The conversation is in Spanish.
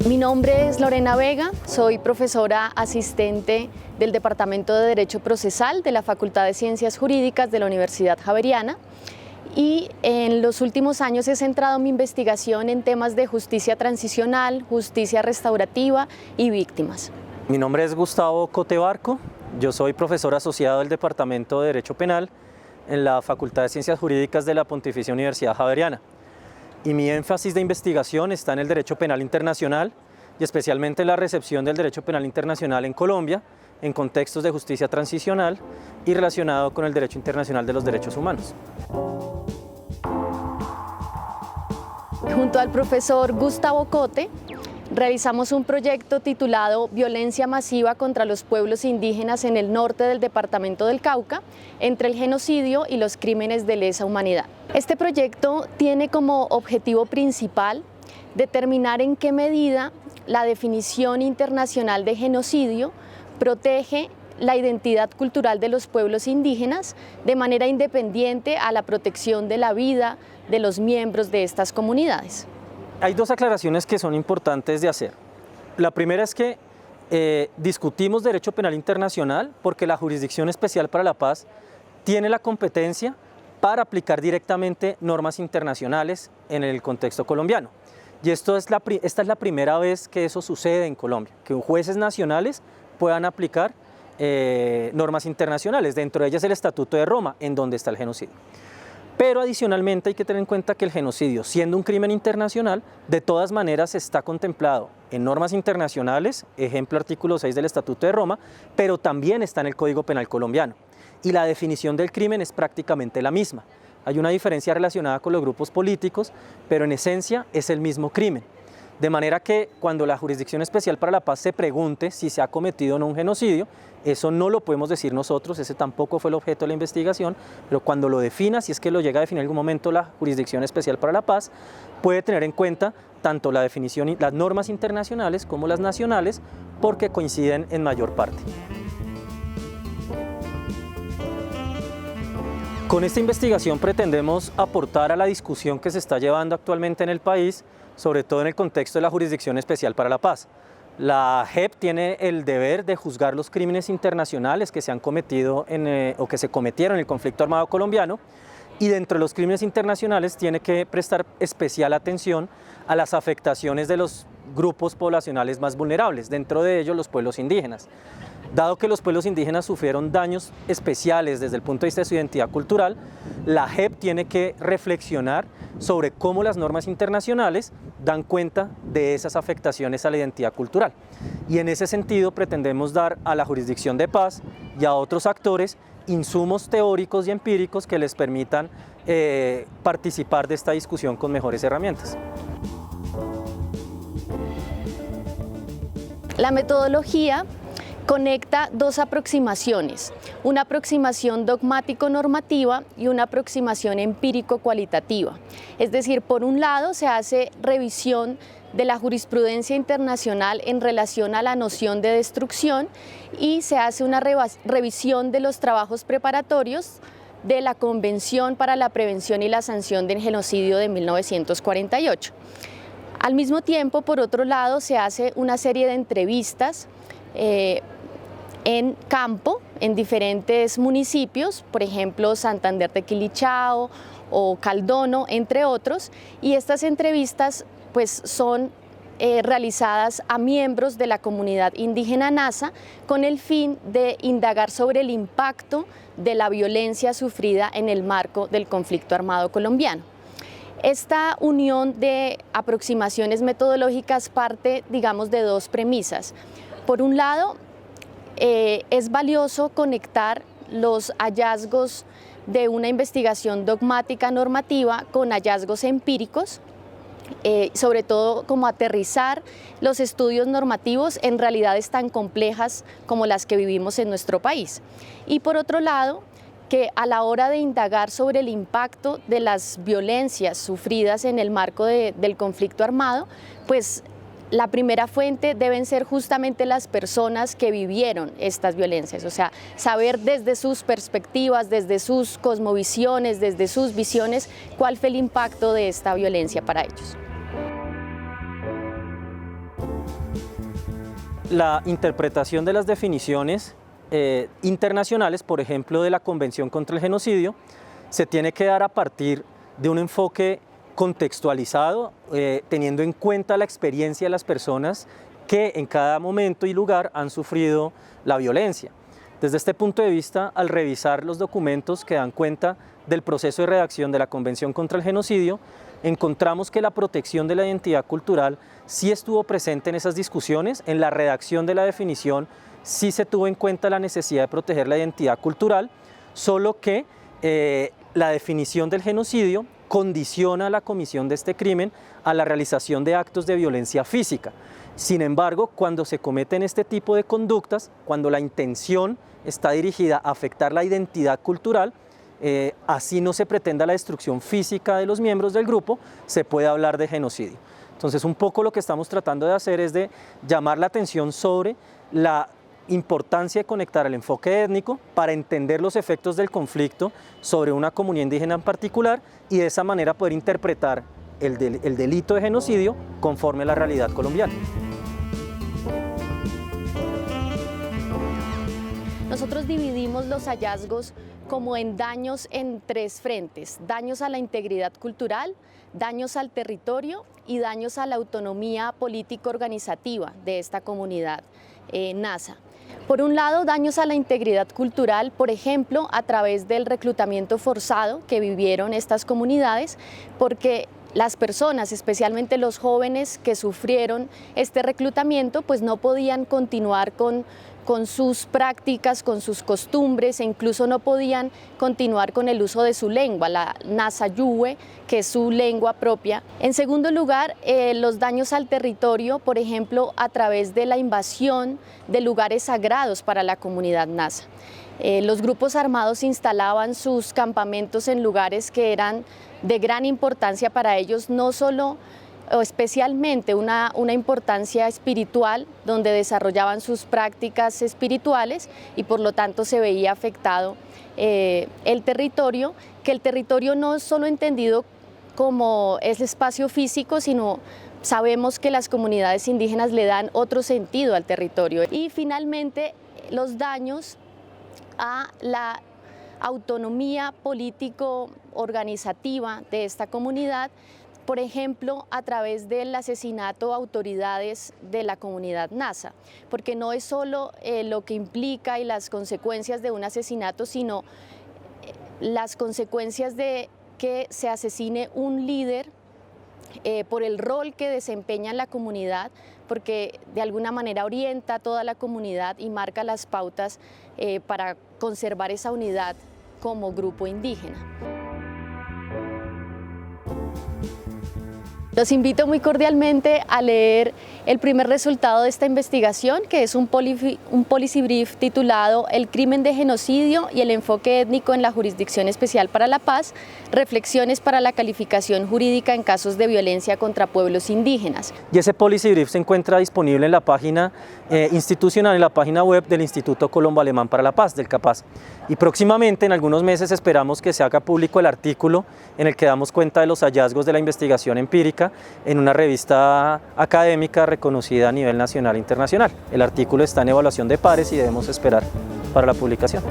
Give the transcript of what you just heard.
Mi nombre es Lorena Vega, soy profesora asistente del Departamento de Derecho Procesal de la Facultad de Ciencias Jurídicas de la Universidad Javeriana y en los últimos años he centrado mi investigación en temas de justicia transicional, justicia restaurativa y víctimas. Mi nombre es Gustavo Cote Barco, yo soy profesor asociado del Departamento de Derecho Penal en la Facultad de Ciencias Jurídicas de la Pontificia Universidad Javeriana. Y mi énfasis de investigación está en el derecho penal internacional y especialmente en la recepción del derecho penal internacional en Colombia en contextos de justicia transicional y relacionado con el derecho internacional de los derechos humanos. Junto al profesor Gustavo Cote, realizamos un proyecto titulado Violencia masiva contra los pueblos indígenas en el norte del departamento del Cauca, entre el genocidio y los crímenes de lesa humanidad. Este proyecto tiene como objetivo principal determinar en qué medida la definición internacional de genocidio protege la identidad cultural de los pueblos indígenas de manera independiente a la protección de la vida de los miembros de estas comunidades. Hay dos aclaraciones que son importantes de hacer. La primera es que discutimos derecho penal internacional porque la Jurisdicción Especial para la Paz tiene la competencia para aplicar directamente normas internacionales en el contexto colombiano. Y esta es la primera vez que eso sucede en Colombia, que jueces nacionales puedan aplicar normas internacionales, dentro de ellas el Estatuto de Roma, en donde está el genocidio. Pero adicionalmente hay que tener en cuenta que el genocidio, siendo un crimen internacional, de todas maneras está contemplado en normas internacionales, ejemplo artículo 6 del Estatuto de Roma, pero también está en el Código Penal colombiano. Y la definición del crimen es prácticamente la misma. Hay una diferencia relacionada con los grupos políticos, pero en esencia es el mismo crimen. De manera que cuando la Jurisdicción Especial para la Paz se pregunte si se ha cometido o no un genocidio, eso no lo podemos decir nosotros, ese tampoco fue el objeto de la investigación, pero cuando lo defina, si es que lo llega a definir en algún momento la Jurisdicción Especial para la Paz, puede tener en cuenta tanto la definición, las normas internacionales como las nacionales, porque coinciden en mayor parte. Con esta investigación pretendemos aportar a la discusión que se está llevando actualmente en el país, sobre todo en el contexto de la Jurisdicción Especial para la Paz. La JEP tiene el deber de juzgar los crímenes internacionales que se han cometido o que se cometieron en el conflicto armado colombiano, y dentro de los crímenes internacionales tiene que prestar especial atención a las afectaciones de los grupos poblacionales más vulnerables, dentro de ellos los pueblos indígenas. Dado que los pueblos indígenas sufrieron daños especiales desde el punto de vista de su identidad cultural, la JEP tiene que reflexionar sobre cómo las normas internacionales dan cuenta de esas afectaciones a la identidad cultural. Y en ese sentido pretendemos dar a la Jurisdicción de Paz y a otros actores insumos teóricos y empíricos que les permitan participar de esta discusión con mejores herramientas. La metodología conecta dos aproximaciones, una aproximación dogmático-normativa y una aproximación empírico-cualitativa. Es decir, por un lado se hace revisión de la jurisprudencia internacional en relación a la noción de destrucción y se hace una revisión de los trabajos preparatorios de la Convención para la Prevención y la Sanción del Genocidio de 1948. Al mismo tiempo, por otro lado, se hace una serie de entrevistas en campo, en diferentes municipios, por ejemplo, Santander de Quilichao o Caldono, entre otros, y estas entrevistas pues son realizadas a miembros de la comunidad indígena Nasa con el fin de indagar sobre el impacto de la violencia sufrida en el marco del conflicto armado colombiano. Esta unión de aproximaciones metodológicas parte, digamos, de dos premisas. Por un lado, es valioso conectar los hallazgos de una investigación dogmática normativa con hallazgos empíricos, sobre todo como aterrizar los estudios normativos en realidades tan complejas como las que vivimos en nuestro país. Y por otro lado, que a la hora de indagar sobre el impacto de las violencias sufridas en el marco del conflicto armado, pues la primera fuente deben ser justamente las personas que vivieron estas violencias, o sea, saber desde sus perspectivas, desde sus cosmovisiones, desde sus visiones, cuál fue el impacto de esta violencia para ellos. la interpretación de las definiciones internacionales, por ejemplo, de la Convención contra el Genocidio, se tiene que dar a partir de un enfoque contextualizado, teniendo en cuenta la experiencia de las personas que en cada momento y lugar han sufrido la violencia. Desde este punto de vista, al revisar los documentos que dan cuenta del proceso de redacción de la Convención contra el Genocidio, encontramos que la protección de la identidad cultural sí estuvo presente en esas discusiones. En la redacción de la definición sí se tuvo en cuenta la necesidad de proteger la identidad cultural, solo que la definición del genocidio condiciona la comisión de este crimen a la realización de actos de violencia física. Sin embargo, cuando se cometen este tipo de conductas, cuando la intención está dirigida a afectar la identidad cultural, así no se pretenda la destrucción física de los miembros del grupo, se puede hablar de genocidio. Entonces, un poco lo que estamos tratando de hacer es de llamar la atención sobre la importancia de conectar el enfoque étnico para entender los efectos del conflicto sobre una comunidad indígena en particular y de esa manera poder interpretar el delito de genocidio conforme a la realidad colombiana. Nosotros dividimos los hallazgos como en daños en tres frentes: daños a la integridad cultural, daños al territorio y daños a la autonomía político-organizativa de esta comunidad nasa. Por un lado, daños a la integridad cultural, por ejemplo, a través del reclutamiento forzado que vivieron estas comunidades, porque las personas, especialmente los jóvenes que sufrieron este reclutamiento, pues no podían continuar con sus prácticas, con sus costumbres, e incluso no podían continuar con el uso de su lengua, la Nasa Yuwe, que es su lengua propia. En segundo lugar, los daños al territorio, por ejemplo, a través de la invasión de lugares sagrados para la comunidad Nasa. Los grupos armados instalaban sus campamentos en lugares que eran de gran importancia para ellos, no solo o especialmente una importancia espiritual, donde desarrollaban sus prácticas espirituales y por lo tanto se veía afectado el territorio, que el territorio no es solo entendido como el espacio físico, sino sabemos que las comunidades indígenas le dan otro sentido al territorio. Y finalmente, los daños a la autonomía político-organizativa de esta comunidad, por ejemplo, a través del asesinato a autoridades de la comunidad Nasa, porque no es solo lo que implica y las consecuencias de un asesinato, sino las consecuencias de que se asesine un líder por el rol que desempeña en la comunidad, porque de alguna manera orienta a toda la comunidad y marca las pautas para conservar esa unidad como grupo indígena. Los invito muy cordialmente a leer el primer resultado de esta investigación, que es un policy brief titulado El crimen de genocidio y el enfoque étnico en la Jurisdicción Especial para la Paz, reflexiones para la calificación jurídica en casos de violencia contra pueblos indígenas. Y ese policy brief se encuentra disponible en la página institucional, en la página web del Instituto Colombo-Alemán para la Paz, del CAPAZ. Y próximamente, en algunos meses, esperamos que se haga público el artículo en el que damos cuenta de los hallazgos de la investigación empírica en una revista académica reconocida a nivel nacional e internacional. El artículo está en evaluación de pares y debemos esperar para la publicación.